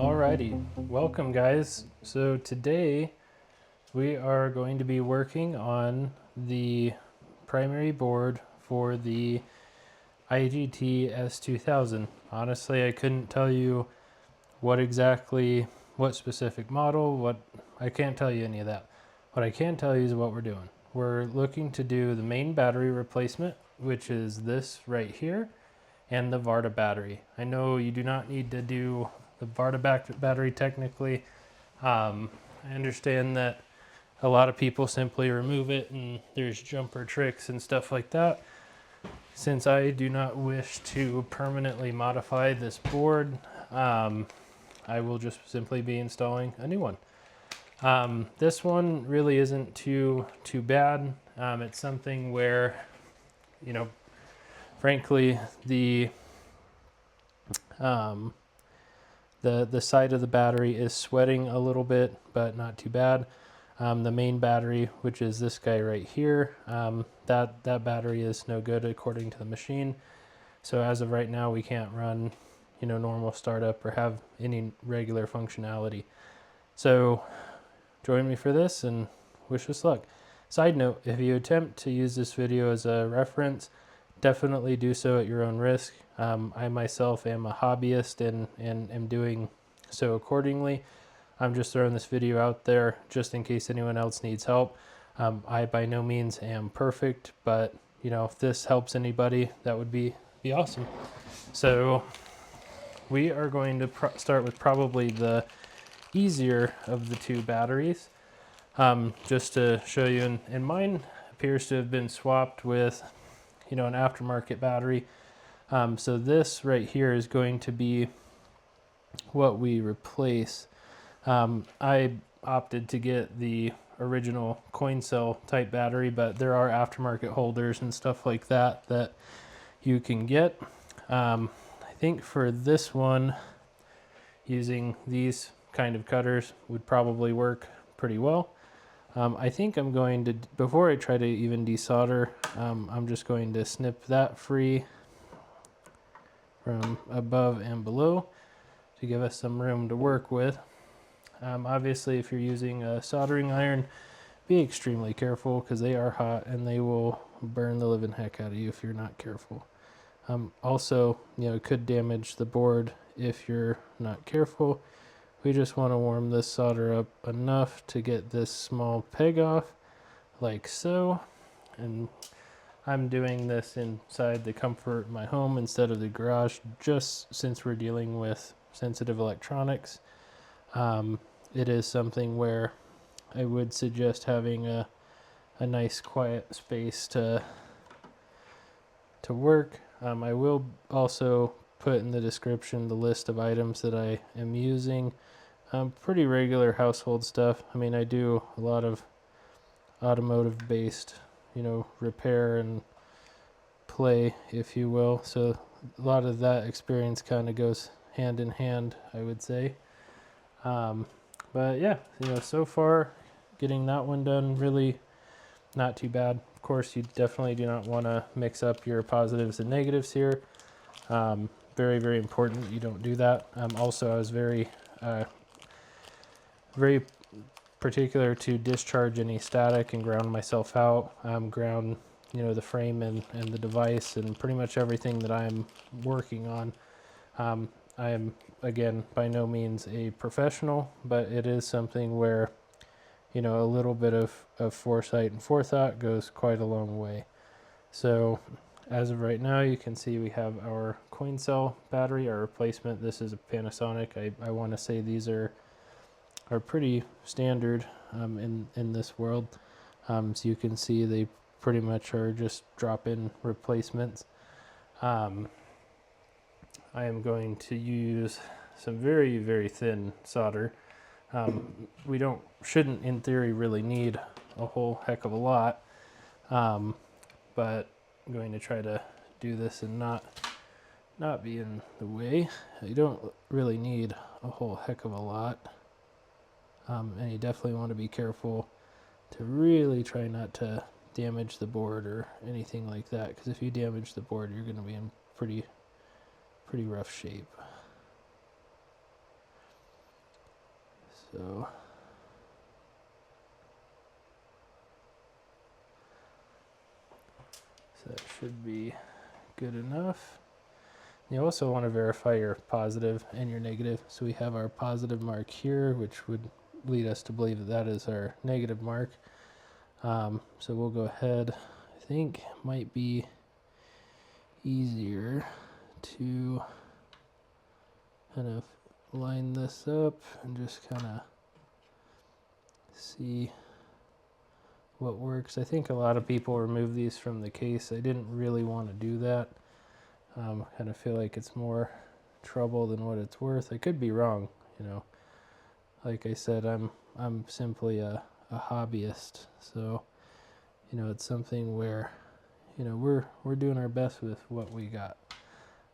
Alrighty, welcome guys. So today we are going to be working on the primary board for the IGT S2000. Honestly, I couldn't tell you what specific model, I can't tell you any of that. What I can tell you is what we're doing. We're looking to do the main battery replacement, which is this right here, and the VARTA battery. I know you do not need to do the VARTA battery technically. I understand that a lot of people simply remove it and there's jumper tricks and stuff like that. Since I do not wish to permanently modify this board, I will just simply be installing a new one. This one really isn't too bad. It's something where, you know, frankly, the side of the battery is sweating a little bit, but not too bad. The main battery, which is this guy right here, that battery is no good according to the machine. So as of right now, we can't run, normal startup or have any regular functionality. So join me for this and wish us luck. Side note, if you attempt to use this video as a reference, definitely do so at your own risk. I myself am a hobbyist and am doing so accordingly. I'm just throwing this video out there just in case anyone else needs help. I by no means am perfect, but if this helps anybody, that would be awesome. So we are going to start with probably the easier of the two batteries. Just to show you, and mine appears to have been swapped with an aftermarket battery. So this right here is going to be what we replace. I opted to get the original coin cell type battery, but there are aftermarket holders and stuff like that you can get. I think for this one, using these kind of cutters would probably work pretty well. I think I'm going to, before I try to even desolder, I'm just going to snip that free from above and below to give us some room to work with. Obviously, if you're using a soldering iron, be extremely careful because they are hot and they will burn the living heck out of you if you're not careful. Also, it could damage the board if you're not careful. We just want to warm this solder up enough to get this small peg off, like so. And I'm doing this inside the comfort of my home instead of the garage, just since we're dealing with sensitive electronics. It is something where I would suggest having a nice quiet space to work. I will also put in the description the list of items that I am using. Pretty regular household stuff. I mean, I do a lot of automotive based, repair and play, if you will. So a lot of that experience kind of goes hand in hand, I would say. But yeah, so far getting that one done, really not too bad. Of course, you definitely do not want to mix up your positives and negatives here. Very, very important that you don't do that. Also, I was very particular to discharge any static and ground myself out, ground the frame and the device and pretty much everything that I'm working on. I am, again, by no means a professional, but it is something where a little bit of foresight and forethought goes quite a long way. So as of right now, you can see we have our coin cell battery, our replacement. This is a Panasonic. I want to say these are pretty standard in this world. So you can see they pretty much are just drop-in replacements. I am going to use some very, very thin solder. We shouldn't in theory really need a whole heck of a lot, but I'm going to try to do this and not be in the way. You don't really need a whole heck of a lot. And you definitely want to be careful to really try not to damage the board or anything like that, because if you damage the board, you're going to be in pretty rough shape. So that should be good enough. You also want to verify your positive and your negative. So we have our positive mark here, which would lead us to believe that that is our negative mark. So we'll go ahead. I think it might be easier to kind of line this up and just kind of see what works. I think a lot of people remove these from the case. I didn't really want to do that. Kind of feel like it's more trouble than what it's worth. I could be wrong, you know. Like I said, I'm simply a hobbyist, so you know, it's something where, you know, we're doing our best with what we got.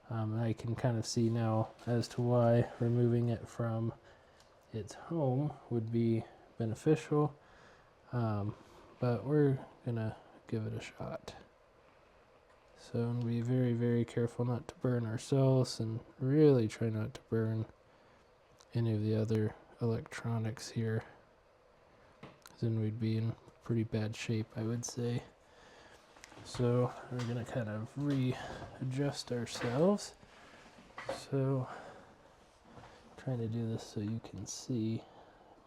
I can kind of see now as to why removing it from its home would be beneficial, but we're gonna give it a shot. So be very, very careful not to burn ourselves, and really try not to burn any of the other electronics here, because then we'd be in pretty bad shape, I would say. So we're gonna kind of readjust ourselves. So trying to do this so you can see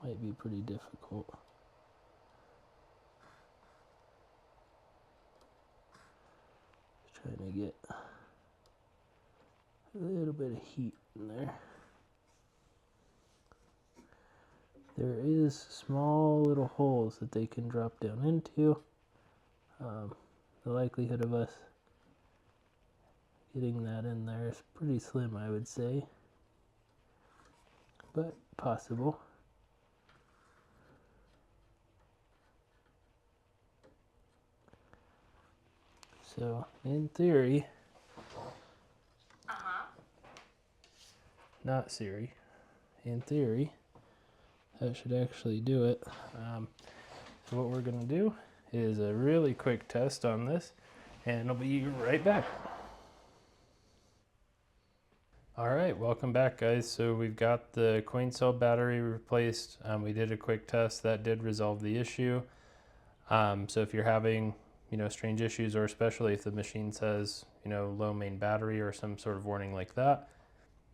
might be pretty difficult. Trying to get a little bit of heat in there. There is small little holes that they can drop down into. The likelihood of us getting that in there is pretty slim, I would say, but possible. So in theory, not Siri, in theory, that should actually do it. So what we're gonna do is a really quick test on this, and I'll be right back. All right, welcome back, guys. So we've got the coin cell battery replaced. We did a quick test that did resolve the issue. So if you're having, you know, strange issues, or especially if the machine says, you know, low main battery or some sort of warning like that,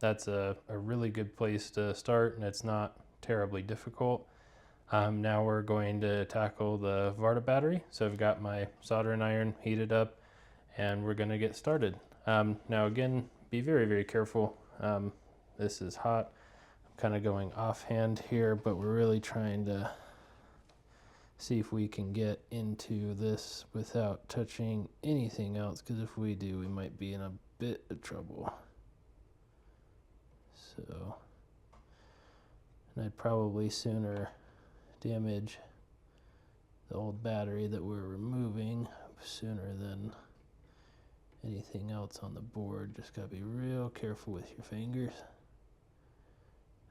that's a really good place to start, and it's not terribly difficult. Now we're going to tackle the VARTA battery. So I've got my soldering iron heated up, and we're gonna get started. Now again, be very, very careful. This is hot. I'm kind of going offhand here, but we're really trying to see if we can get into this without touching anything else, because if we do, we might be in a bit of trouble. So, and I'd probably sooner damage the old battery that we're removing sooner than anything else on the board. Just gotta be real careful with your fingers,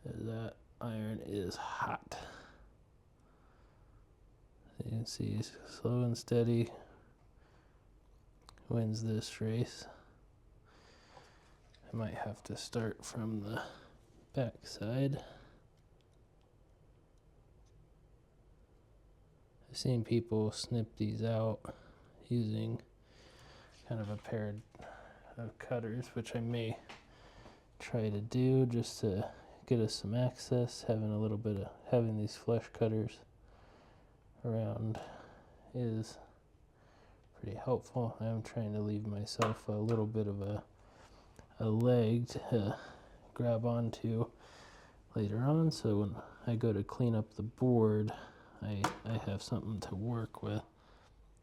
as that iron is hot. You can see slow and steady wins this race. I might have to start from the back side. I've seen people snip these out using kind of a pair of cutters, which I may try to do just to get us some access. Having these flush cutters around is pretty helpful. I'm trying to leave myself a little bit of a leg to grab onto later on, so when I go to clean up the board, I have something to work with.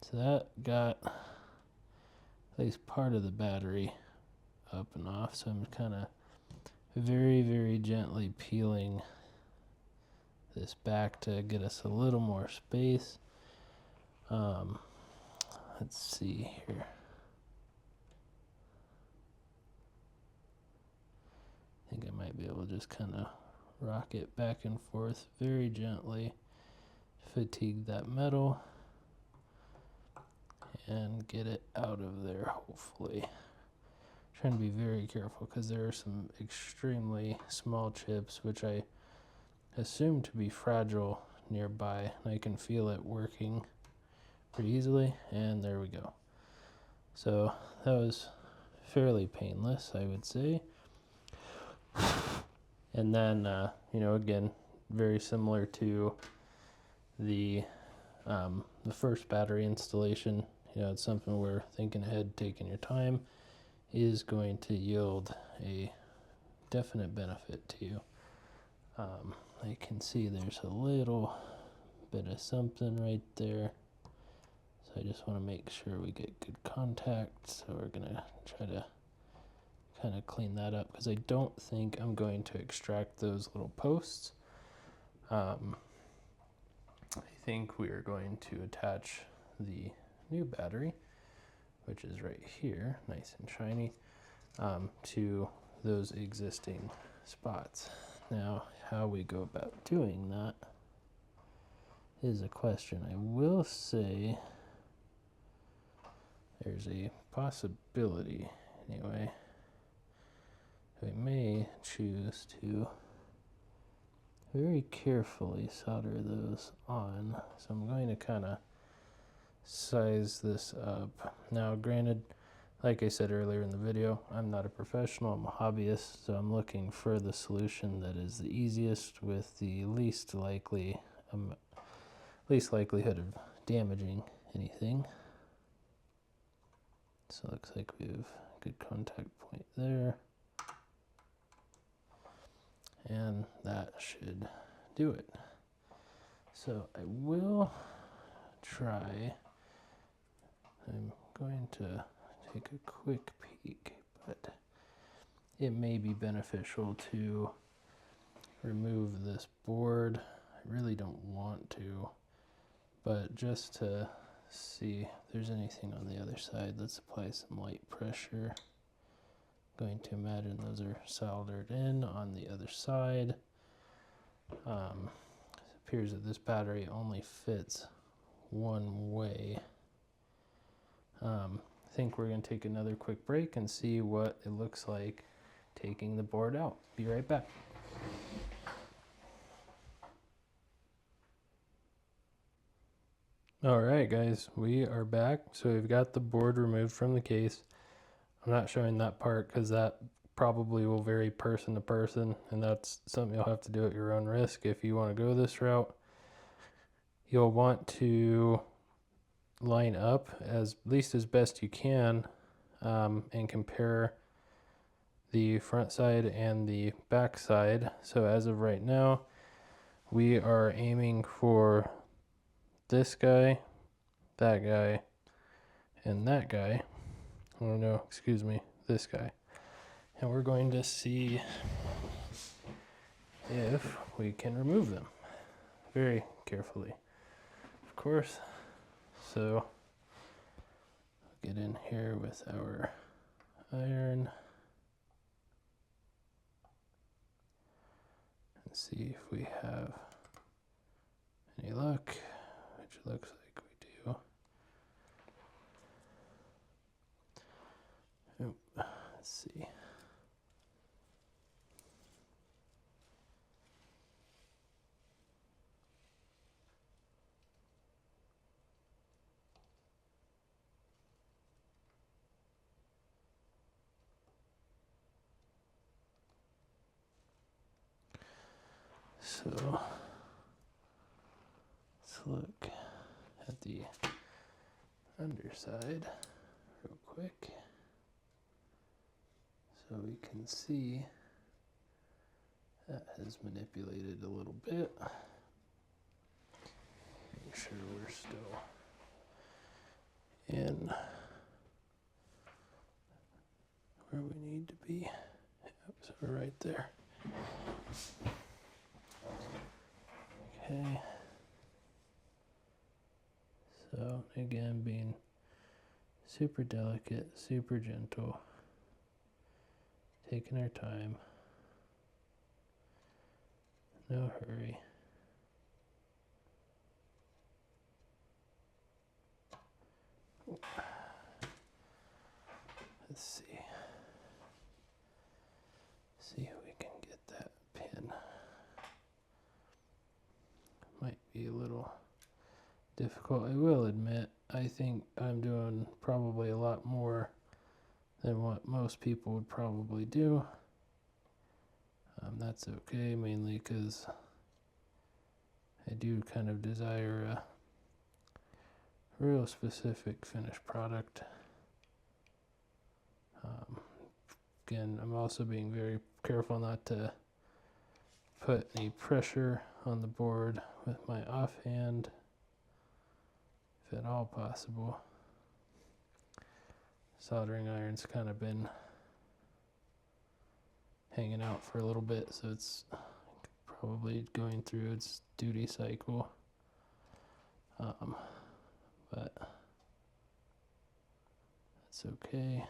So that got at least part of the battery up and off, so I'm kind of very, very gently peeling this back to get us a little more space. Let's see here. I think I might be able to just kind of rock it back and forth very gently, fatigue that metal, and get it out of there, hopefully. Trying to be very careful because there are some extremely small chips, which I assumed to be fragile nearby. I can feel it working pretty easily, and there we go. So that was fairly painless, I would say. And then, you know, again, very similar to the first battery installation, you know, it's something where thinking ahead, taking your time is going to yield a definite benefit to you. I can see there's a little bit of something right there. So I just want to make sure we get good contact. So we're going to try to kind of clean that up because I don't think I'm going to extract those little posts. I think we are going to attach the new battery, which is right here, nice and shiny, to those existing spots. Now, how we go about doing that is a question. I will say there's a possibility, anyway. We may choose to very carefully solder those on. So I'm going to kind of size this up. Now, granted, like I said earlier in the video, I'm not a professional, I'm a hobbyist, so I'm looking for the solution that is the easiest with the least likelihood of damaging anything. So it looks like we have a good contact point there. And that should do it. So I will try, I'm going to take a quick peek, but it may be beneficial to remove this board. I really don't want to, but just to see if there's anything on the other side, let's apply some light pressure. Going to imagine those are soldered in on the other side. It appears that this battery only fits one way. I think we're going to take another quick break and see what it looks like taking the board out. Be right back. All right, guys, we are back. So we've got the board removed from the case. I'm not showing that part because that probably will vary person to person, and that's something you'll have to do at your own risk. If you want to go this route, you'll want to line up at least as best you can and compare the front side and the back side. So as of right now, we are aiming for this guy, that guy, and that guy. Oh no, excuse me, this guy. And we're going to see if we can remove them very carefully, of course. So get in here with our iron and see if we have any luck, which looks like we do. Oh, let's see. So let's look at the underside real quick so we can see that has manipulated a little bit. Make sure we're still in where we need to be. Yep, so we're right there. Okay. So again, being super delicate, super gentle, taking our time, no hurry. Let's see. See if we can get that pin. difficult. I will admit, I think I'm doing probably a lot more than what most people would probably do. That's okay, mainly because I do kind of desire a real specific finished product. Again, I'm also being very careful not to put any pressure on the board with my offhand, if at all possible. Soldering iron's kind of been hanging out for a little bit, so it's probably going through its duty cycle. But that's okay.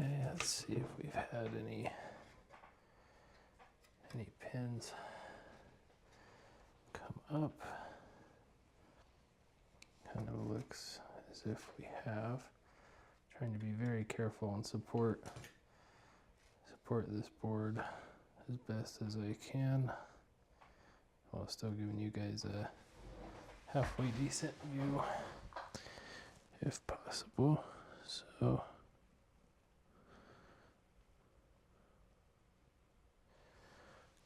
Okay, let's see if we've had any pins come up. Kind of looks as if we have. Trying to be very careful and support this board as best as I can, while still giving you guys a halfway decent view if possible. So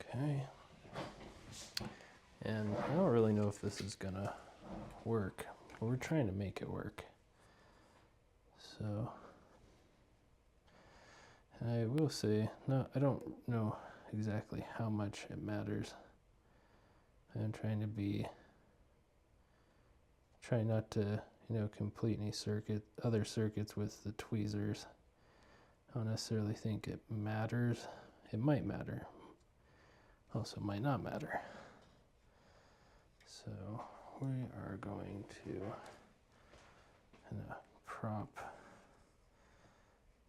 okay, and I don't really know if this is gonna work, but we're trying to make it work. So I will say, no, I don't know exactly how much it matters. I'm trying not to, complete any other circuits with the tweezers. I don't necessarily think it matters. It might matter. Also might not matter. So we are going to prop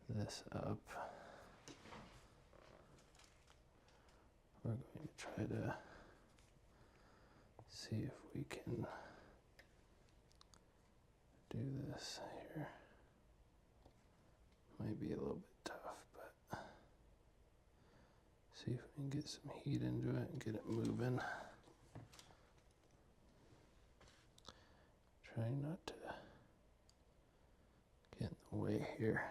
this up. We're going to try to see if we can do this here. Might be a little bit tough, but see if we can get some heat into it and get it moving. Trying not to get in the way here.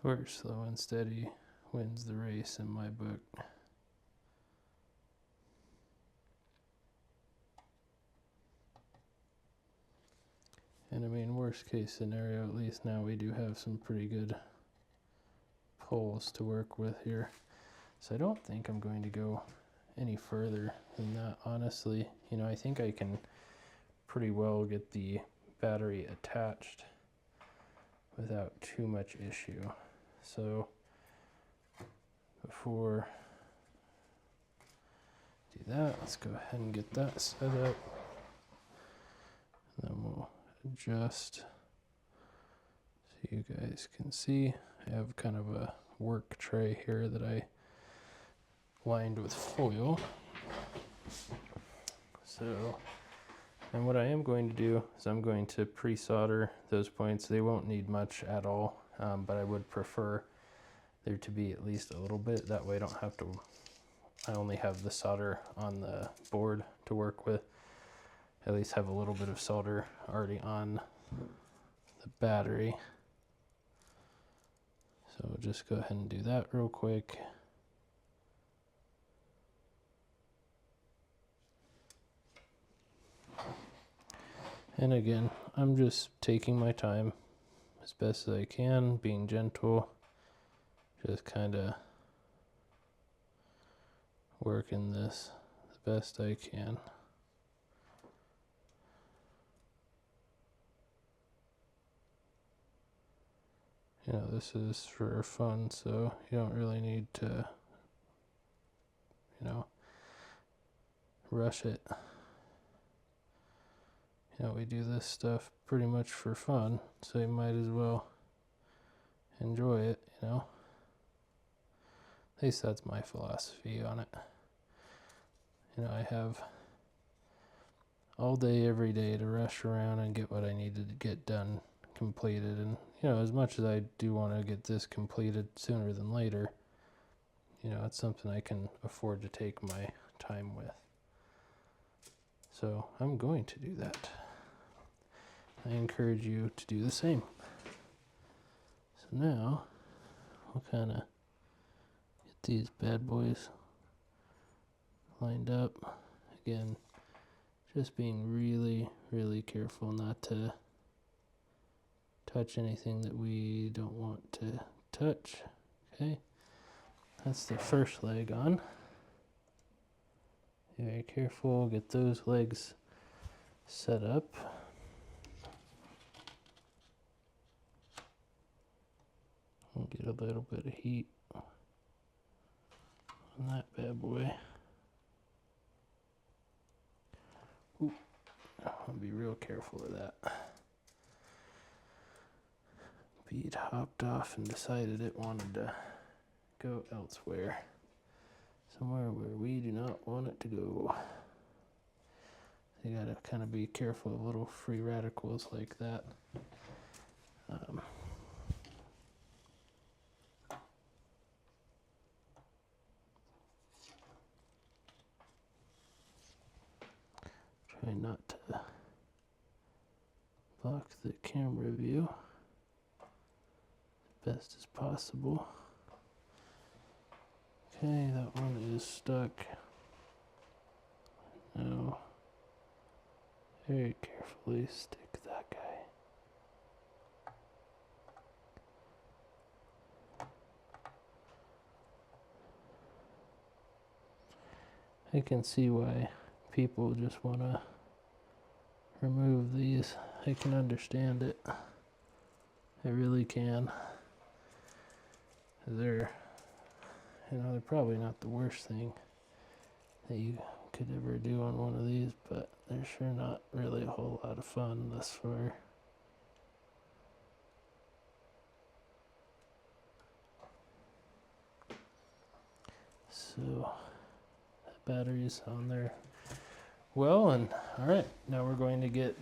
Where slow and steady wins the race in my book. And I mean, worst case scenario, at least now we do have some pretty good poles to work with here. So I don't think I'm going to go any further than that, honestly. I think I can pretty well get the battery attached without too much issue. So before I do that, let's go ahead and get that set up. And then we'll adjust so you guys can see. I have kind of a work tray here that I lined with foil. So, and what I am going to do is I'm going to pre-solder those points. They won't need much at all. But I would prefer there to be at least a little bit. That way I only have the solder on the board to work with. At least have a little bit of solder already on the battery. So we'll just go ahead and do that real quick. And again, I'm just taking my time as best as I can, being gentle, just kind of working this the best I can. You know, this is for fun, so you don't really need to, you know, rush it. You know, we do this stuff pretty much for fun, so you might as well enjoy it, you know. At least that's my philosophy on it. You know, I have all day, every day to rush around and get what I needed to get done, completed. And, you know, as much as I do want to get this completed sooner than later, you know, it's something I can afford to take my time with. So I'm going to do that. I encourage you to do the same. So now we'll kind of get these bad boys lined up. Again, just being really, really careful not to touch anything that we don't want to touch. Okay, that's the first leg on. Be very careful, get those legs set up. And get a little bit of heat on that bad boy. Ooh, I'll be real careful of that. Bead hopped off and decided it wanted to go elsewhere. Somewhere where we do not want it to go. You gotta kind of be careful of little free radicals like that. Try not to block the camera view as best as possible. Okay, that one is stuck. Now, very carefully stick that guy. I can see why people just want to remove these. I can understand it. I really can. They're probably not the worst thing that you could ever do on one of these, but they're sure not really a whole lot of fun thus far. So that battery's on there. Well, and all right, now we're going to get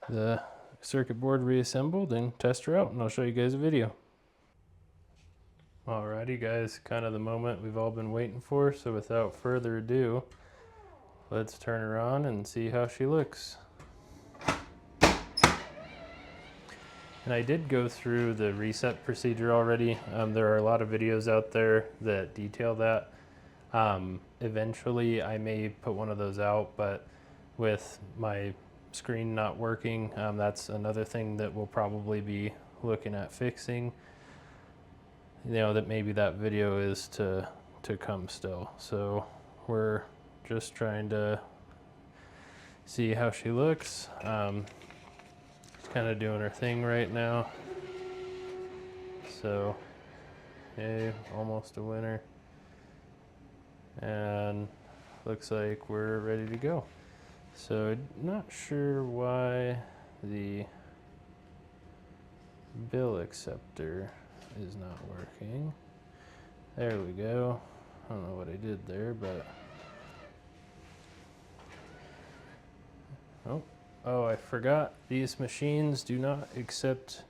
the circuit board reassembled and test her out, and I'll show you guys a video. Alrighty guys, kind of the moment we've all been waiting for, so without further ado, let's turn her on and see how she looks. And I did go through the reset procedure already. There are a lot of videos out there that detail that. Eventually I may put one of those out, but with my screen not working, that's another thing that we'll probably be looking at fixing. You know, that maybe that video is to come still. So we're just trying to see how she looks. She's kind of doing her thing right now. So, hey, almost a winner. And looks like we're ready to go. So not sure why the bill acceptor is not working. There we go. I don't know what I did there, but oh, I forgot. These machines do not accept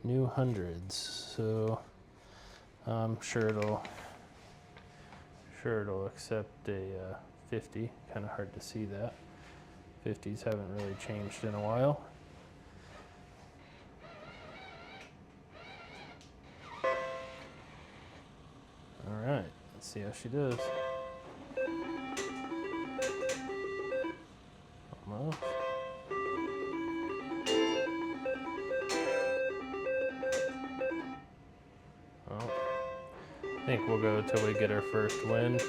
new hundreds, so I'm sure it'll accept a 50. Kind of hard to see that. 50s haven't really changed in a while. All right, let's see how she does. Almost. think we'll go till we get our first win.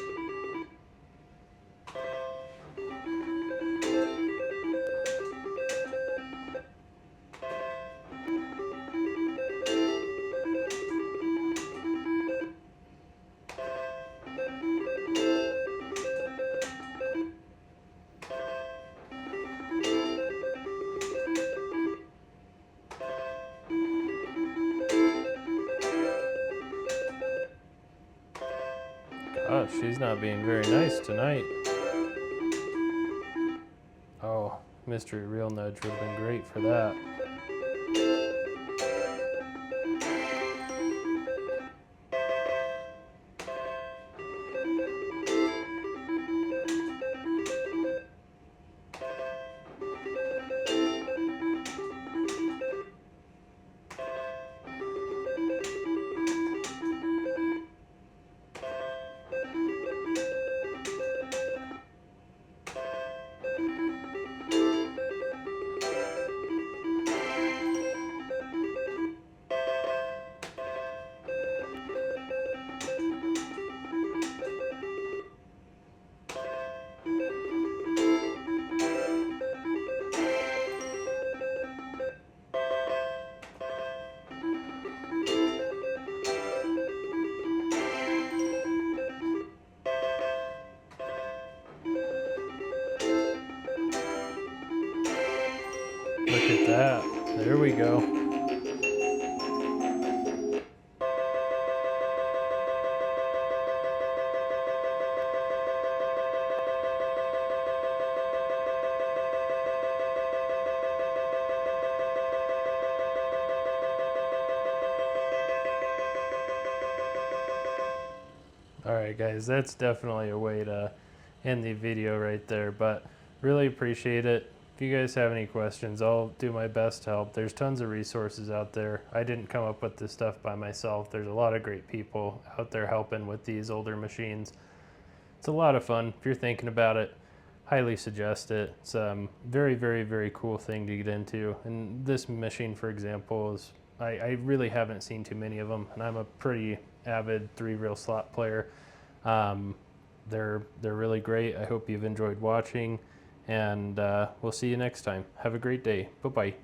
Oh, she's not being very nice tonight. Oh, mystery reel nudge would have been great for that. Look at that. There we go. Alright guys, that's definitely a way to end the video right there, but really appreciate it. If you guys have any questions, I'll do my best to help. There's tons of resources out there. I didn't come up with this stuff by myself. There's a lot of great people out there helping with these older machines. It's a lot of fun. If you're thinking about it, highly suggest it. It's a very, very, very cool thing to get into. And this machine, for example, is I really haven't seen too many of them, and I'm a pretty avid 3-reel slot player. They're really great. I hope you've enjoyed watching, and we'll see you next time. Have a great day. Bye-bye.